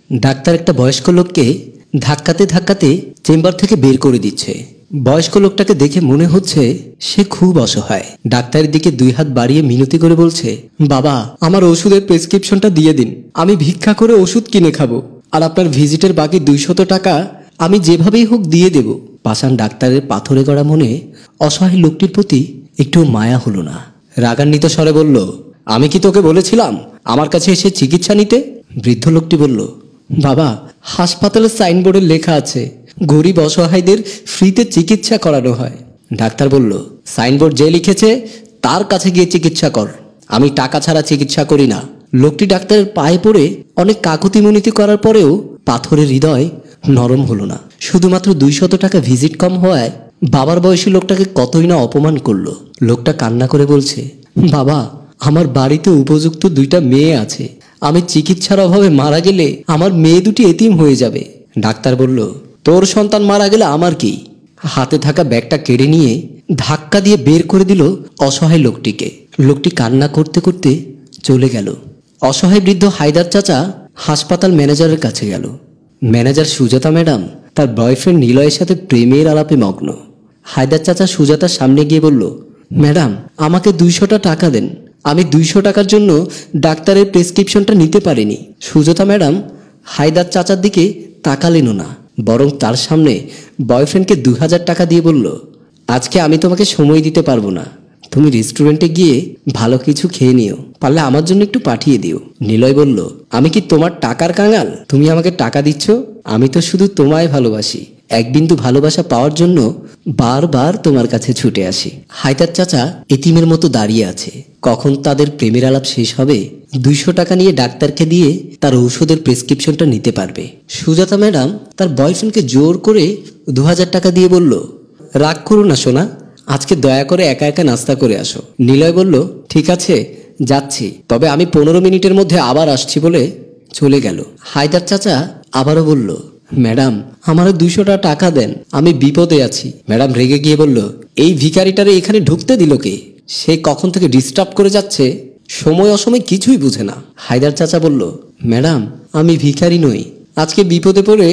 Doctor একটা বয়স্ক লোককে ধাক্কাতে ধাক্কাতে চেম্বার থেকে বের করে দিচ্ছে। বয়স্ক লোকটাকে দেখে মনে হচ্ছে সে খুব অসহায়। ডাক্তারের দিকে 2 হাত বাড়িয়ে মিনতি করে বলছে, বাবা, আমার ওষুধের প্রেসক্রিপশনটা দিয়ে দিন, আমি ভিক্ষা করে ওষুধ কিনে খাবো, আর আপনার ভিজিটের বাকি 200 টাকা আমি যেভাবেই হোক দিয়ে দেব। পাষাণ ডাক্তারের পাথরে গড়া মনে অসহায় লোকটির প্রতি একটু মায়া হলো না। রাগান্বিত স্বরে বলল, আমি কি তোকে বলেছিলাম আমার কাছে এসে চিকিৎসা নিতে? বৃদ্ধ লোকটি বলল, বাবা, হাসপাতালের সাইনবোর্ডে লেখা আছে গরিব অসহায়দের ফ্রিতে চিকিৎসা করানো হয়। ডাক্তার বলল, সাইনবোর্ড যে লিখেছে তার কাছে গিয়ে চিকিৎসা কর, আমি টাকা ছাড়া চিকিৎসা করি না। লোকটি ডাক্তারের পায়ে পড়ে অনেক কাকুতি মিনতি করার পরেও পাথরের হৃদয় নরম হলো না। শুধুমাত্র 200 টাকা ভিজিট কম হওয়ায় বাবার বয়সী লোকটাকে কতই না অপমান করলো। লোকটা কান্না করে বলছে, বাবা, আমার বাড়িতে উপযুক্ত 2টা মেয়ে আছে, আমি চিকিৎসার অভাবে মারা গেলে আমার মেয়ে দুটি এতিম হয়ে যাবে। ডাক্তার বলল, তোর সন্তান মারা গেলে আমার কি? হাতে থাকা ব্যাগটা কেড়ে নিয়ে ধাক্কা দিয়ে বের করে দিল অসহায় লোকটিকে। লোকটি কান্না করতে করতে চলে গেল। অসহায় বৃদ্ধ হায়দার চাচা হাসপাতাল ম্যানেজারের কাছে গেল। ম্যানেজার সুজাতা ম্যাডাম তার বয়ফ্রেন্ড নিলয়ের সাথে প্রেমের আলাপে মগ্ন। হায়দার চাচা সুজাতার সামনে গিয়ে বলল, ম্যাডাম, আমাকে 200টা টাকা দেন, আমি 200 টাকার জন্য ডাক্তারের প্রেসক্রিপশনটা নিতে পারিনি। সুজাতা ম্যাডাম হায়দার চাচার দিকে তাকালেনও না, বরং তার সামনে বয়ফ্রেন্ডকে 2000 টাকা দিয়ে বলল, আজকে আমি তোমাকে সময় দিতে পারবো না, তুমি রেস্টুরেন্টে গিয়ে ভালো কিছু খেয়ে নিও, পারলে আমার জন্য একটু পাঠিয়ে দিও। নিলয় বলল, আমি কি তোমার টাকার কাঙাল? তুমি আমাকে টাকা দিচ্ছ? আমি তো শুধু তোমায় ভালোবাসি, এক বিন্দু ভালোবাসা পাওয়ার জন্য বারবার তোমার কাছে ছুটে আসি। হায়দার চাচা এতিমের মতো দাঁড়িয়ে আছে। কখন তাদের প্রেমের আলাপ শেষ হবে, 200 টাকা নিয়ে ডাক্তারকে দিয়ে তার ঔষধের প্রেসক্রিপশনটা নিতে পারবে। সুজাতা ম্যাডাম তার বয়ফ্রেন্ডকে জোর করে 2000 টাকা দিয়ে বলল, রাগ করো না সোনা, আজকে দয়া করে একা একা নাস্তা করে আসো। নিলয় বলল, ঠিক আছে, যাচ্ছি, তবে আমি 15 মিনিটের মধ্যে আবার আসছি বলে চলে গেল। হায়দার চাচা আবারও বলল, ম্যাডাম, আমারও 200 টাকা দেন, আমি বিপদে আছি। ম্যাডাম রেগে গিয়ে বলল, এই ভিখারিটারে এখানে ঢুকতে দিল কে? সে কখন থেকে ডিস্টার্ব করে যাচ্ছে, সময় অসময় কিছুই বুঝে না। হায়দার চাচা বলল, ম্যাডাম, আমি ভিখারি নই, আজকে বিপদে পড়ে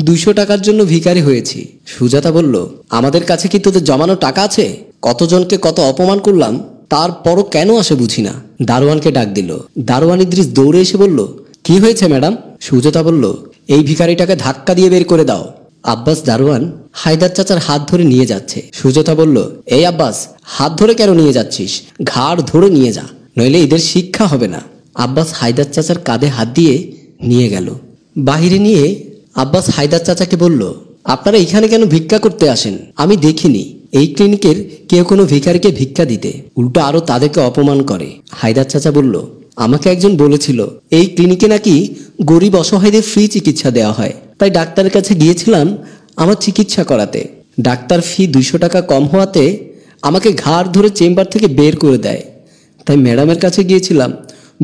200 টাকার জন্য ভিখারি হয়েছি। সুজাতা বলল, আমাদের কাছে কি তোদের জমানো টাকা আছে? কতজনকে কত অপমান করলাম, তারপরও কেন আসে বুঝি না। দারোয়ানকে ডাক দিল। দারোয়ান ইদ্রিস দৌড়ে এসে বলল, কি হয়েছে ম্যাডাম? সুজাতা বলল, এই ভিখারিটাকে ধাক্কা দিয়ে বের করে দাও। আব্বাস দারোয়ান হায়দার চাচার হাত ধরে নিয়ে যাচ্ছে। সুজাতা বলল, এই আব্বাস, হাত ধরে কেন নিয়ে যাচ্ছিস? ঘাড় ধরে নিয়ে যা, নইলে এদের শিক্ষা হবে না। আব্বাস হায়দার চাচার কাঁধে হাত দিয়ে নিয়ে গেল। বাহিরে নিয়ে আব্বাস হায়দার চাচাকে বলল, আপনারা এখানে কেন ভিক্ষা করতে আসেন? আমি দেখিনি এই ক্লিনিকের কেউ কোনো ভিখারিকে ভিক্ষা দিতে, উল্টো আরো তাদেরকে অপমান করে। হায়দার চাচা বলল, আমাকে একজন বলেছিল এই ক্লিনিকে নাকি গরিব অসহায়দের ফ্রি চিকিৎসা দেওয়া হয়, তাই ডাক্তারের কাছে গিয়েছিলাম আমার চিকিৎসা করাতে। ডাক্তার ফি 200 টাকা কম হওয়াতে আমাকে ঘাড় ধরে চেম্বার থেকে বের করে দেয়, তাই ম্যাডামের কাছে গিয়েছিলাম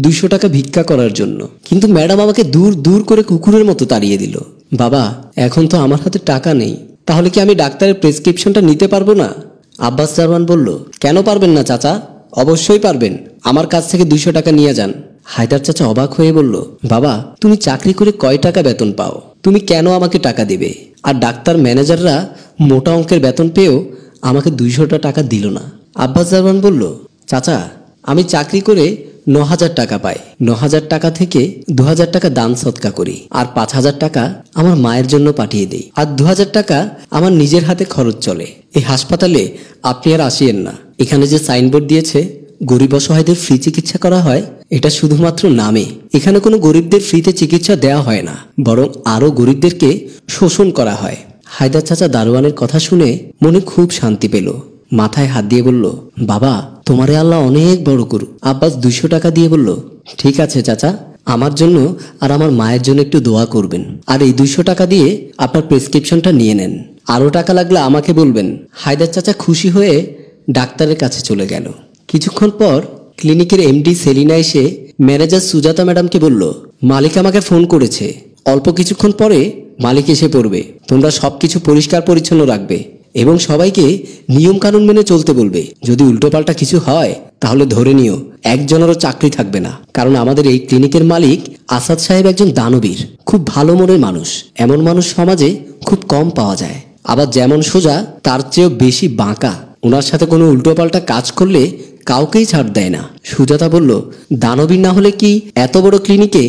200 টাকা ভিক্ষা করার জন্য, কিন্তু ম্যাডাম আমাকে দূর দূর করে কুকুরের মতো তাড়িয়ে দিল। বাবা, এখন তো আমার হাতে টাকা নেই, তাহলে কি আমি ডাক্তারের প্রেসক্রিপশনটা নিতে পারবো না? আব্বাস দারওয়ান বলল, কেন পারবেন না চাচা, অবশ্যই পারবেন, আমার কাছ থেকে 200 টাকা নিয়ে যান। হায়দার চাচা অবাক হয়ে বলল, বাবা, তুমি চাকরি করে কয় টাকা বেতন পাও? তুমি কেন আমাকে টাকা দেবে? আর ডাক্তার ম্যানেজাররা মোটা অঙ্কের বেতন পেয়েও আমাকে 200 টাকা দিল না। আব্বাস দারওয়ান বলল, চাচা, আমি চাকরি করে 9000 টাকা পাই। 9000 টাকা থেকে 2000 টাকা দান সৎকা করি, আর 5000 টাকা আমার মায়ের জন্য পাঠিয়ে দেই, আর 2000 টাকা আমার নিজের হাতে খরচ চলে। এই হাসপাতালে আপনি আর আসিয়েন না। এখানে যে সাইনবোর্ড দিয়েছে গরিব অসহায়দের ফ্রি চিকিৎসা করা হয়, এটা শুধুমাত্র নামে। এখানে কোনো গরিবদের ফ্রিতে চিকিৎসা দেওয়া হয় না, বরং আরো গরিবদেরকে শোষণ করা হয়। হায়দার চাচা দারোয়ানের কথা শুনে মনে খুব শান্তি পেল। মাথায় হাত দিয়ে বলল, বাবা, তোমারে আল্লাহ অনেক বড় করুক। আব্বাস 200 টাকা দিয়ে বলল, ঠিক আছে চাচা, আমার জন্য আর আমার মায়ের জন্য একটু দোয়া করবেন, আর এই 200 টাকা দিয়ে আপনার প্রেসক্রিপশনটা নিয়ে নেন, আরো টাকা লাগলে আমাকে বলবেন। হায়দার চাচা খুশি হয়ে ডাক্তারের কাছে চলে গেল। কিছুক্ষণ পর ক্লিনিকের এমডি সেলিনা এসে ম্যানেজার সুজাতা ম্যাডামকে বলল, মালিক আমাকে ফোন করেছে, অল্প কিছুক্ষণ পরে মালিক এসে পড়বে, তোমরা সবকিছু পরিষ্কার পরিচ্ছন্ন রাখবে এবং সবাইকে নিয়ম কানুন মেনে চলতে বলবে। যদি উল্টোপাল্টা কিছু হয় তাহলে ধরে নিও একজনেরও চাকরি থাকবে না। কারণ আমাদের এই ক্লিনিকের মালিক আসাদ সাহেব একজন দানবীর, খুব ভালো মনের মানুষ। এমন মানুষ সমাজে খুব কম পাওয়া যায়। আবার যেমন সোজা তার চেয়েও বেশি বাঁকা। ওনার সাথে কোনো উল্টোপাল্টা কাজ করলে কাউকেই ছাড় দেয় না। সুজাতা বলল, দানবীর না হলে কি এত বড় ক্লিনিকে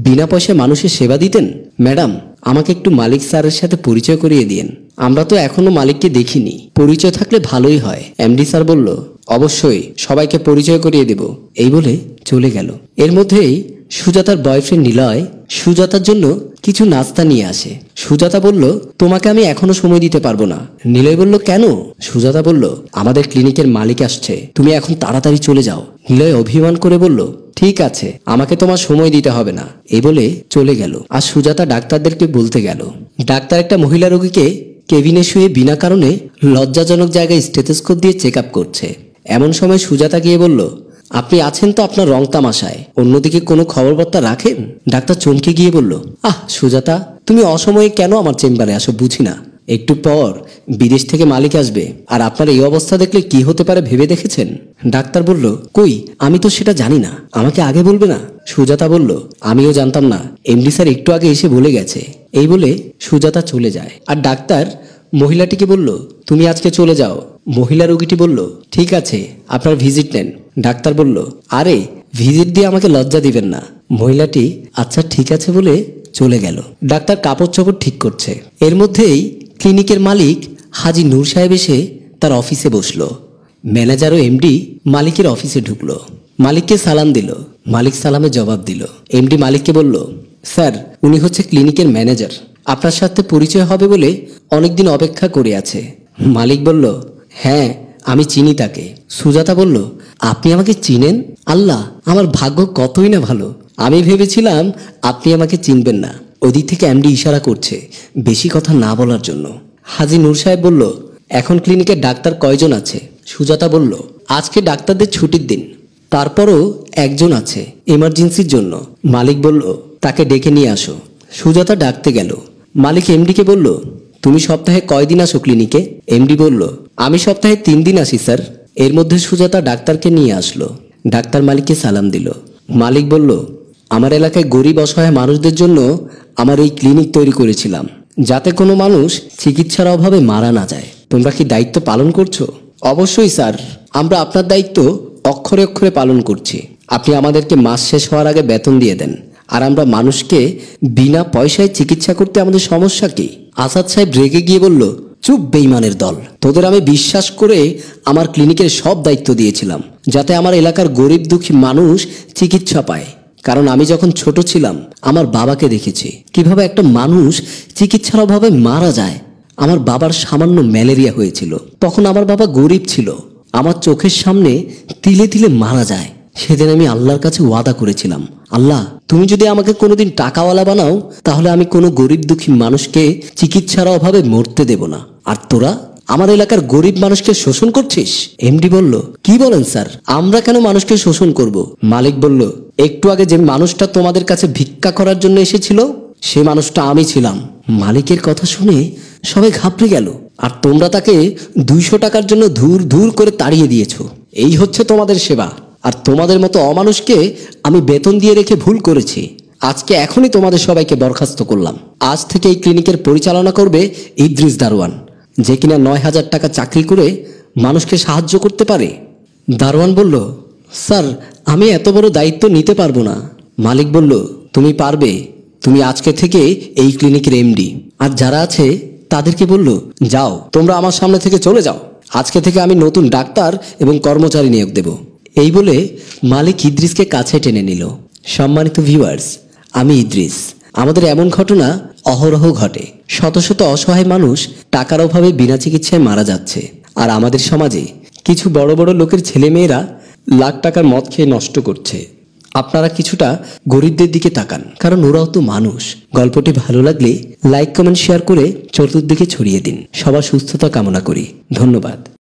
বিনা পয়সায় মানুষের সেবা দিতেন? ম্যাডাম, আমাকে একটু মালিক স্যারের সাথে পরিচয় করিয়ে দিন। আমরা তো এখনো মালিককে দেখিনি, পরিচয় থাকলে ভালোই হয়। এমডি স্যার বলল, অবশ্যই, সবাইকে পরিচয় করিয়ে দেব। এই বলে চলে গেল। এর মধ্যেই সুজাতার বয়ফ্রেন্ড নিলয় সুজাতার জন্য কিছু নাস্তা নিয়ে আসে। সুজাতা বলল, তোমাকে আমি এখনো সময় দিতে পারবো না। নিলয় বলল, কেন? সুজাতা বলল, আমাদের ক্লিনিকের মালিক আসছে, তুমি এখন তাড়াতাড়ি চলে যাও। নিলয় অভিমান করে বলল, ঠিক আছে, আমাকে তোমার সময় দিতে হবে না। এই বলে চলে গেল। আর সুজাতা ডাক্তারদেরকে বলতে গেল। ডাক্তার একটা মহিলা রোগীকে কেবিনে শুয়ে বিনা কারণে লজ্জাজনক জায়গায় স্টেথোস্কোপ দিয়ে চেক আপ করছে। এমন সময় সুজাতা গিয়ে বলল, আপনি আছেন তো আপনার রং তামাশায়, অন্যদিকে কোনো খবরবার্তা রাখেন? ডাক্তার চমকে গিয়ে বলল, সুজাতা, তুমি অসময়ে কেন আমার চেম্বারে আসো বুঝি না। একটু পর বিদেশ থেকে মালিক আসবে, আর আপনার এই অবস্থা দেখলে কি হতে পারে ভেবে দেখেছেন? ডাক্তার বলল, কই, আমি তো সেটা জানি না, আমাকে আগে বলবে না? সুজাতা বলল, আমিও জানতাম না, এমডি স্যার একটু আগে এসে বলে গেছে। এই বলে সুজাতা চলে যায়। আর ডাক্তার মহিলাটিকে বলল, তুমি আজকে চলে যাও। মহিলা রোগীটি বলল, ঠিক আছে, আপনার ভিজিট নেন। ডাক্তার বলল, আরে ভিজিট দিয়ে আমাকে লজ্জা দিবেন না। মহিলাটি আচ্ছা ঠিক আছে বলে চলে গেল। ডাক্তার কাপড় চোপড় ঠিক করছে। এর মধ্যেই ক্লিনিকের মালিক হাজী নূর সাহেব এসে তার অফিসে বসলো। ম্যানেজার ও এমডি মালিকের অফিসে ঢুকলো। মালিককে সালাম দিল। মালিক সালামে জবাব দিল। এমডি মালিককে বলল, স্যার, উনি হচ্ছে ক্লিনিকের ম্যানেজার, আপনার সাথে পরিচয় হবে বলে অনেকদিন অপেক্ষা করে আছে। মালিক বলল, হ্যাঁ, আমি চিনি তাকে। সুজাতা বলল, আপনি আমাকে চিনেন? আল্লাহ, আমার ভাগ্য কতই না ভালো। আমি ভেবেছিলাম আপনি আমাকে চিনবেন না। ওদিক থেকে এমডি ইশারা করছে বেশি কথা না বলার জন্য। হাজী নূর সাহেব বলল, এখন ক্লিনিকে ডাক্তার কয়জন আছে? সুজাতা বলল, আজকে ডাক্তারদের ছুটির দিন, তারপরও একজন আছে এমার্জেন্সির জন্য। মালিক বলল, তাকে ডেকে নিয়ে আসো। সুজাতা ডাকতে গেল। মালিক এমডিকে বলল, তুমি সপ্তাহে কয়দিন আসো ক্লিনিকে? এমডি বলল, আমি সপ্তাহে 3 দিন আসি স্যার। এর মধ্যে সুজাতা ডাক্তারকে নিয়ে আসলো। ডাক্তার মালিককে সালাম দিল। মালিক বলল, আমার এলাকায় গরিব অসহায় মানুষদের জন্য আমার এই ক্লিনিক তৈরি করেছিলাম, যাতে কোনো মানুষ চিকিৎসার অভাবে মারা না যায়। তোমরা কি দায়িত্ব পালন করছো? অবশ্যই স্যার, আমরা আপনার দায়িত্ব অক্ষরে অক্ষরে পালন করছি। আপনি আমাদেরকে মাস শেষ হওয়ার আগে বেতন দিয়ে দেন, আর আমরা মানুষকে বিনা পয়সায় চিকিৎসা করতে আমাদের সমস্যা কি? আসাদ সাহেব রেগে গিয়ে বলল, চুপ বেঈমানের দল, তোদের আমি বিশ্বাস করে আমার ক্লিনিকের সব দায়িত্ব দিয়েছিলাম, যাতে আমার এলাকার গরিব দুঃখী মানুষ চিকিৎসা পায়। কারণ আমি যখন ছোট ছিলাম আমার বাবাকে দেখেছি কিভাবে একটা মানুষ চিকিৎসার অভাবে মারা যায়। আমার বাবার সামান্য ম্যালেরিয়া হয়েছিল, তখন আমার বাবা গরিব ছিল, আমার চোখের সামনে তিলে তিলে মারা যায়। সেদিন আমি আল্লাহর কাছে ওয়াদা করেছিলাম, আল্লাহ, তুমি যদি আমাকে কোনোদিন টাকাওয়ালা বানাও, তাহলে আমি কোনো গরিব দুঃখী মানুষকে চিকিৎসার অভাবে মরতে দেব না। আর তোরা আমার এলাকার গরিব মানুষকে শোষণ করছিস। এমডি বলল, কি বলেন স্যার, আমরা কেন মানুষকে শোষণ করব? মালিক বলল, একটু আগে যে মানুষটা তোমাদের কাছে ভিক্ষা করার জন্য এসেছিল, সে মানুষটা আমি ছিলাম। মালিকের কথা শুনে সবাই ঘাবড়ে গেল। আর তোমরা তাকে 200 টাকার জন্য ধুর ধুর করে তাড়িয়ে দিয়েছো। এই হচ্ছে তোমাদের সেবা। আর তোমাদের মতো অমানুষকে আমি বেতন দিয়ে রেখে ভুল করেছি। আজকে এখনই তোমাদের সবাইকে বরখাস্ত করলাম। আজ থেকে এই ক্লিনিকের পরিচালনা করবে ইদ্রিস দারোয়ান, যে কিনা 9000 টাকা চাকরি করে মানুষকে সাহায্য করতে পারে। দারোয়ান বলল, স্যার, আমি এত বড় দায়িত্ব নিতে পারবো না। মালিক বলল, তুমি পারবে, তুমি আজকে থেকে এই ক্লিনিকের এমডি। আর যারা আছে তাদেরকে বলল, যাও, তোমরা আমার সামনে থেকে চলে যাও। আজকে থেকে আমি নতুন ডাক্তার এবং কর্মচারী নিয়োগ দেব। এই বলে মালিক ইদ্রিসকে কাছে টেনে নিল। সম্মানিত ভিউয়ার্স, আমি ইদ্রিস। আমাদের এমন ঘটনা অহরহ ঘটে। শত শত অসহায় মানুষ টাকার অভাবে বিনা চিকিৎসায় মারা যাচ্ছে। আর আমাদের সমাজে কিছু বড় বড় লোকের ছেলেমেয়েরা লাখ টাকার মদ খেয়ে নষ্ট করছে। আপনারা কিছুটা গরিবদের দিকে তাকান, কারণ ওরাও তো মানুষ। গল্পটি ভালো লাগলে লাইক, কমেন্ট, শেয়ার করে চতুর্দিকে ছড়িয়ে দিন। সবার সুস্থতা কামনা করি। ধন্যবাদ।